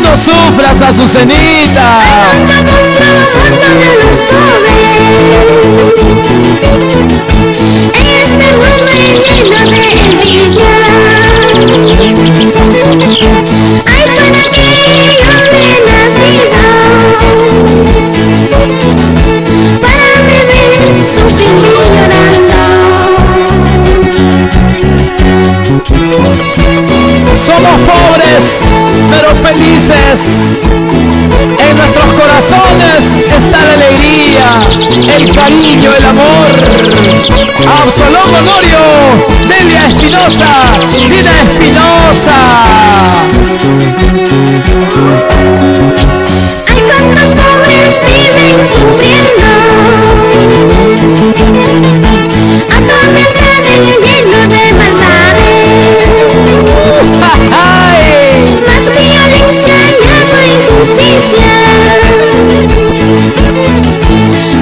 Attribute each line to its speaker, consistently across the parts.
Speaker 1: No sufras, Azucenita.
Speaker 2: Este mundo lleno de envidia. Ay, para que yo he nacido, para vivir sufriendo y llorando.
Speaker 1: Somos pobres, pero felices. En nuestros corazones está la alegría, el cariño, el amor. Absalón Honorio, Delia Espinosa, Dina Espinosa.
Speaker 2: Hay cuantos pobres viven sufriendo, atormentados y llenos de maldades. Más violencia y agua injusticia.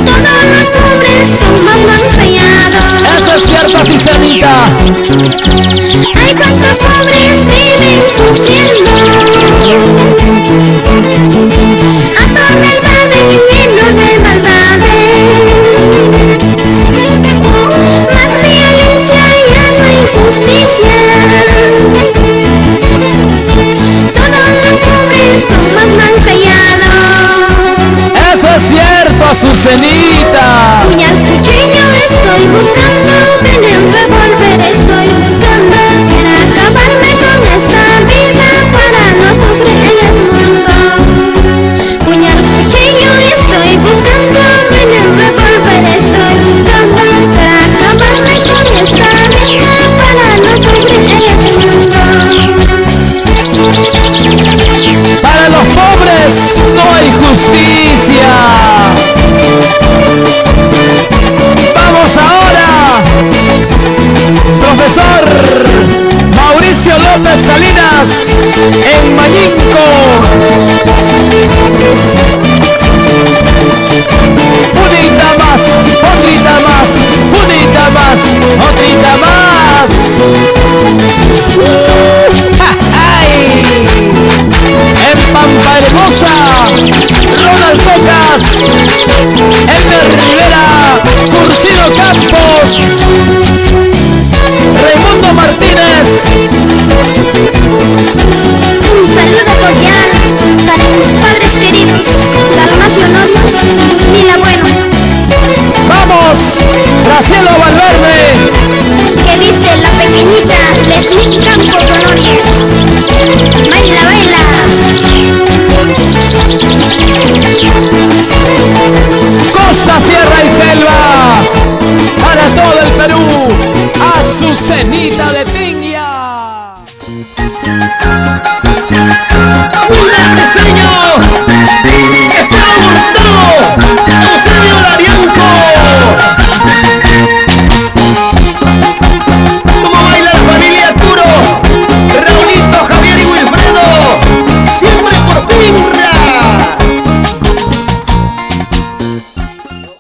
Speaker 2: Todos los pobres son más fallados.
Speaker 1: Eso es cierto, Azucenita.
Speaker 2: Hay cuantos pobres viven sufriendo, atormentados y llenos de maldades. Más violencia y agua injusticia. Todos los pobres son más fallados.
Speaker 1: Eso es cierto, Azucenita.
Speaker 2: Puñal, cuchillo estoy buscando, en el revólver estoy buscando, para acabarme con esta vida, para no sufrir en el mundo. Puñal, cuchillo estoy buscando, en el revólver estoy buscando, para acabarme con esta vida, para no sufrir en el mundo.
Speaker 1: Para los pobres no hay justicia. Vamos ahora, profesor Mauricio López Salinas, en Mañín,